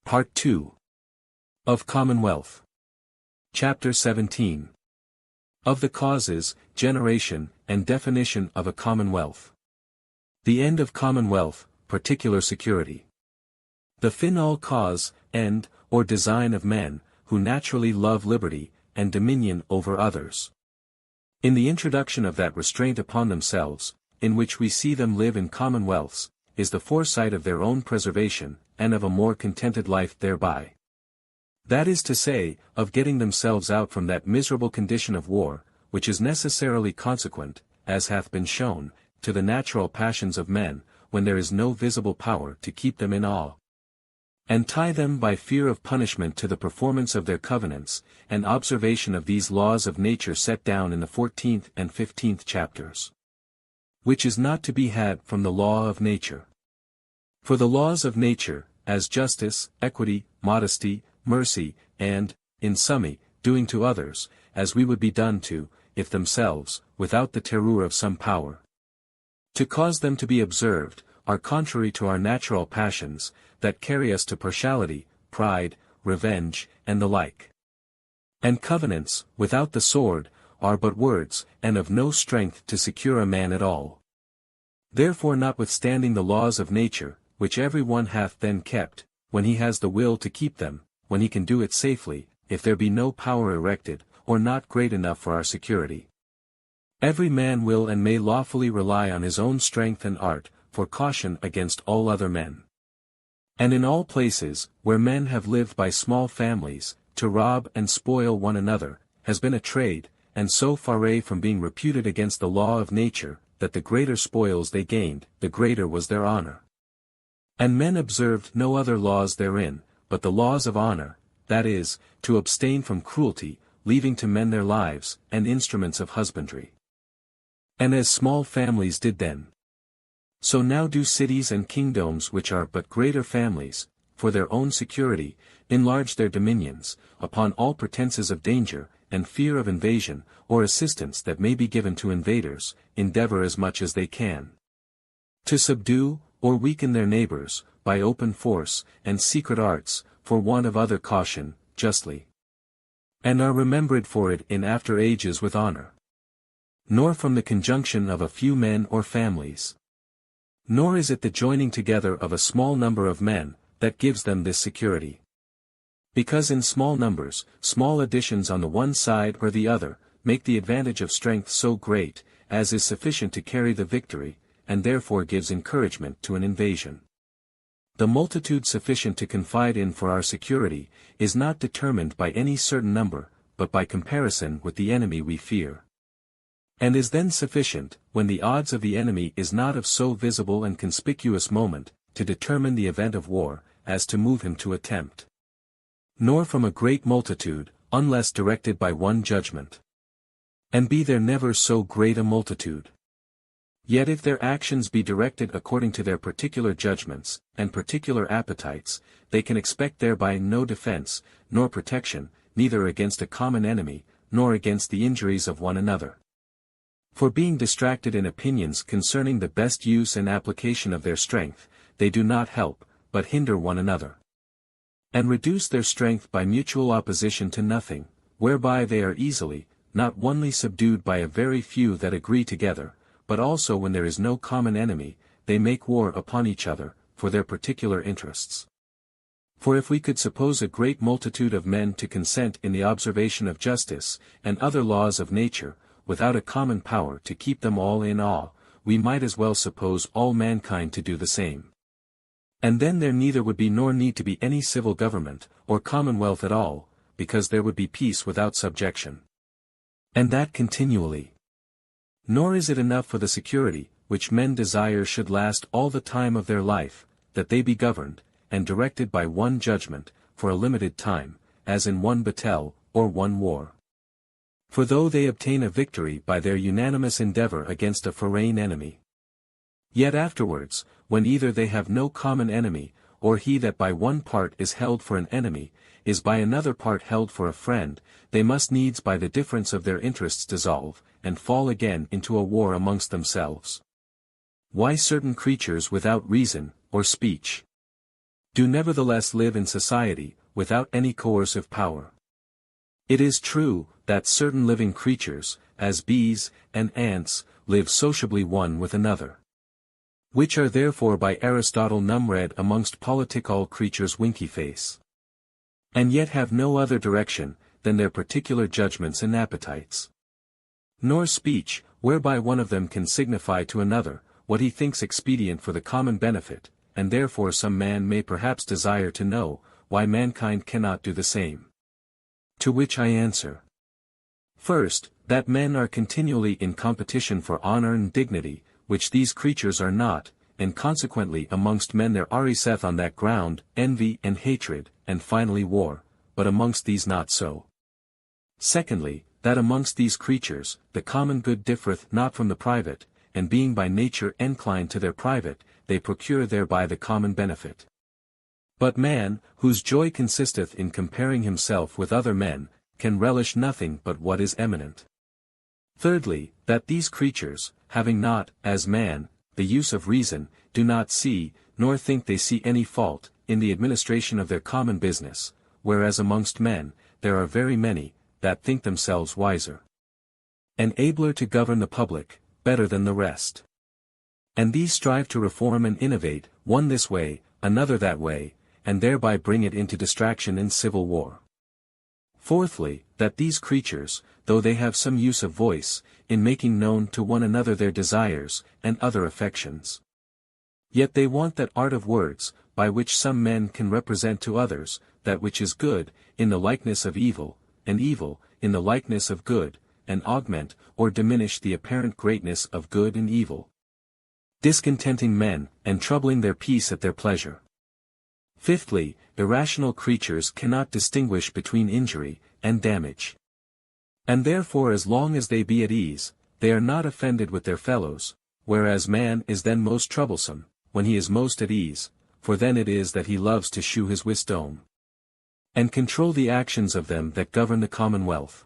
Part 2. Of Commonwealth. Chapter 17. Of the causes, generation, and definition of a commonwealth. The end of commonwealth, particular security. The final cause, end, or design of men, who naturally love liberty, and dominion over others. In the introduction of that restraint upon themselves, in which we see them live in commonwealths, is the foresight of their own preservation, and of a more contented life thereby. That is to say, of getting themselves out from that miserable condition of war, which is necessarily consequent, as hath been shown, to the natural passions of men, when there is no visible power to keep them in awe. And tie them by fear of punishment to the performance of their covenants, and observation of these laws of nature set down in the 14th and 15th chapters. Which is not to be had from the law of nature. For the laws of nature, as justice, equity, modesty, mercy, and, in summe, doing to others, as we would be done to, if themselves, without the terror of some power, to cause them to be observed, are contrary to our natural passions, that carry us to partiality, pride, revenge, and the like. And covenants, without the sword, are but words, and of no strength to secure a man at all. Therefore notwithstanding the laws of nature, which every one hath then kept, when he has the will to keep them, when he can do it safely, if there be no power erected, or not great enough for our security. Every man will and may lawfully rely on his own strength and art, for caution against all other men. And in all places, where men have lived by small families, to rob and spoil one another, has been a trade, and so far from being reputed against the law of nature, that the greater spoils they gained, the greater was their honor. And men observed no other laws therein, but the laws of honor, that is, to abstain from cruelty, leaving to men their lives, and instruments of husbandry. And as small families did then, so now do cities and kingdoms which are but greater families, for their own security, enlarge their dominions, upon all pretenses of danger, and fear of invasion, or assistance that may be given to invaders, endeavor as much as they can to subdue, or weaken their neighbors, by open force, and secret arts, for want of other caution, justly. And are remembered for it in after ages with honor. Nor from the conjunction of a few men or families. Nor is it the joining together of a small number of men, that gives them this security. Because in small numbers, small additions on the one side or the other, make the advantage of strength so great, as is sufficient to carry the victory, and therefore gives encouragement to an invasion. The multitude sufficient to confide in for our security, is not determined by any certain number, but by comparison with the enemy we fear. And is then sufficient, when the odds of the enemy is not of so visible and conspicuous moment, to determine the event of war, as to move him to attempt. Nor from a great multitude, unless directed by one judgment. And be there never so great a multitude. Yet if their actions be directed according to their particular judgments, and particular appetites, they can expect thereby no defense, nor protection, neither against a common enemy, nor against the injuries of one another. For being distracted in opinions concerning the best use and application of their strength, they do not help, but hinder one another. And reduce their strength by mutual opposition to nothing, whereby they are easily, not only subdued by a very few that agree together, but also when there is no common enemy, they make war upon each other, for their particular interests. For if we could suppose a great multitude of men to consent in the observation of justice, and other laws of nature, without a common power to keep them all in awe, we might as well suppose all mankind to do the same. And then there neither would be nor need to be any civil government, or commonwealth at all, because there would be peace without subjection. And that continually. Nor is it enough for the security, which men desire should last all the time of their life, that they be governed, and directed by one judgment, for a limited time, as in one battle, or one war. For though they obtain a victory by their unanimous endeavor against a foreign enemy, yet afterwards, when either they have no common enemy, or he that by one part is held for an enemy, is by another part held for a friend, they must needs by the difference of their interests dissolve, and fall again into a war amongst themselves. Why certain creatures without reason, or speech, do nevertheless live in society, without any coercive power. It is true, that certain living creatures, as bees, and ants, live sociably one with another. Which are therefore by Aristotle numred amongst politic all creatures winky face. And yet have no other direction, than their particular judgments and appetites. Nor speech, whereby one of them can signify to another, what he thinks expedient for the common benefit, and therefore some man may perhaps desire to know, why mankind cannot do the same. To which I answer. First, that men are continually in competition for honor and dignity, which these creatures are not, and consequently amongst men there ariseth on that ground, envy and hatred, and finally war, but amongst these not so. Secondly, that amongst these creatures, the common good differeth not from the private, and being by nature inclined to their private, they procure thereby the common benefit. But man, whose joy consisteth in comparing himself with other men, can relish nothing but what is eminent. Thirdly, that these creatures, having not, as man, the use of reason, do not see, nor think they see any fault, in the administration of their common business, whereas amongst men, there are very many, that think themselves wiser and abler to govern the public, better than the rest. And these strive to reform and innovate, one this way, another that way, and thereby bring it into distraction and civil war. Fourthly, that these creatures, though they have some use of voice, in making known to one another their desires, and other affections, yet they want that art of words, by which some men can represent to others, that which is good, in the likeness of evil, and evil, in the likeness of good, and augment, or diminish the apparent greatness of good and evil, discontenting men, and troubling their peace at their pleasure. Fifthly, irrational creatures cannot distinguish between injury, and damage. And therefore as long as they be at ease, they are not offended with their fellows, whereas man is then most troublesome, when he is most at ease, for then it is that he loves to shew his wisdom, and control the actions of them that govern the commonwealth.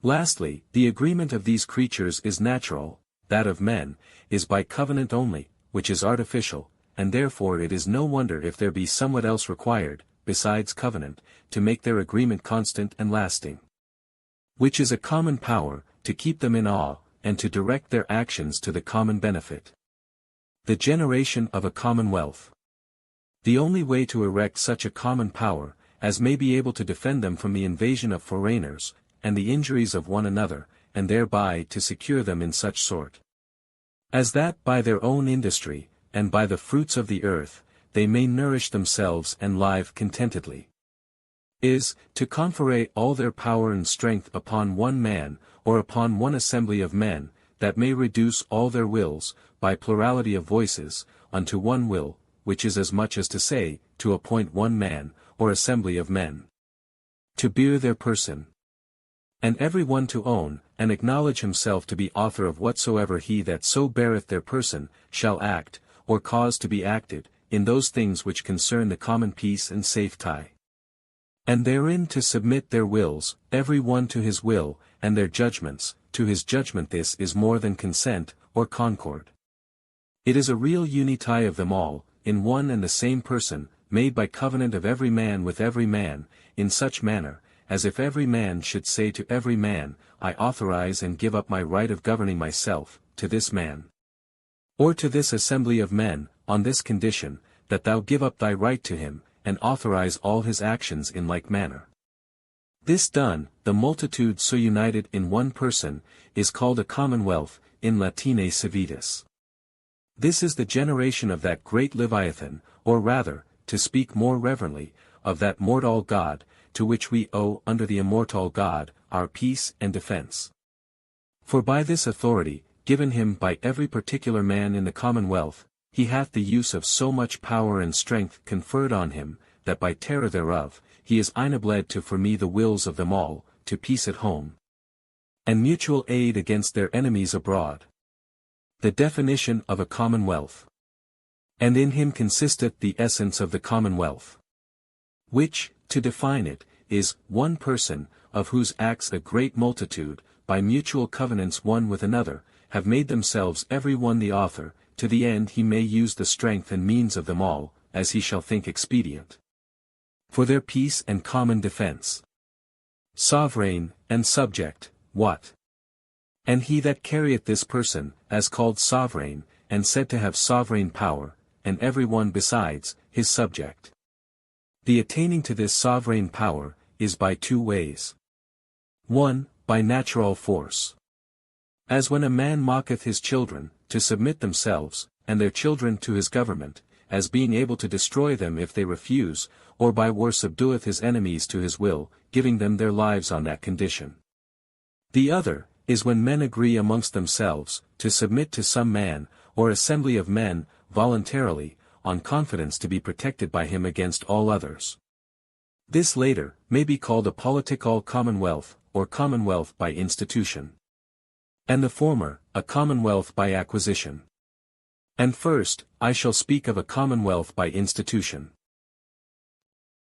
Lastly, the agreement of these creatures is natural, that of men, is by covenant only, which is artificial, and therefore it is no wonder if there be somewhat else required, besides covenant, to make their agreement constant and lasting. Which is a common power, to keep them in awe, and to direct their actions to the common benefit. The generation of a commonwealth. The only way to erect such a common power, as may be able to defend them from the invasion of foreigners, and the injuries of one another, and thereby to secure them in such sort, as that by their own industry, and by the fruits of the earth, they may nourish themselves and live contentedly, is, to confer all their power and strength upon one man, or upon one assembly of men, that may reduce all their wills, by plurality of voices, unto one will, which is as much as to say, to appoint one man, or assembly of men, to bear their person, and every one to own, and acknowledge himself to be author of whatsoever he that so beareth their person, shall act, or cause to be acted, in those things which concern the common peace and safety. And therein to submit their wills, every one to his will, and their judgments, to his judgment. This is more than consent, or concord. It is a real unity of them all, in one and the same person, made by covenant of every man with every man, in such manner, as if every man should say to every man, I authorize and give up my right of governing myself, to this man, or to this assembly of men, on this condition, that thou give up thy right to him, and authorize all his actions in like manner. This done, the multitude so united in one person, is called a commonwealth, in Latine civitas. This is the generation of that great Leviathan, or rather, to speak more reverently, of that mortal God, to which we owe under the immortal God, our peace and defense. For by this authority, given him by every particular man in the commonwealth, he hath the use of so much power and strength conferred on him, that by terror thereof, he is enabled to for me the wills of them all, to peace at home, and mutual aid against their enemies abroad. The definition of a commonwealth. And in him consisteth the essence of the commonwealth. Which, to define it, is, one person, of whose acts a great multitude, by mutual covenants one with another, have made themselves every one the author, to the end he may use the strength and means of them all, as he shall think expedient. For their peace and common defence. Sovereign, and subject, what? And he that carrieth this person, as called sovereign, and said to have sovereign power, and every one besides, his subject. The attaining to this sovereign power, is by two ways. 1. By natural force. As when a man mocketh his children, to submit themselves, and their children to his government, as being able to destroy them if they refuse, or by war subdueth his enemies to his will, giving them their lives on that condition. The other, is when men agree amongst themselves, to submit to some man, or assembly of men, voluntarily, on confidence to be protected by him against all others. This later, may be called a political commonwealth, or commonwealth by institution. And the former, a commonwealth by acquisition. And first, I shall speak of a commonwealth by institution.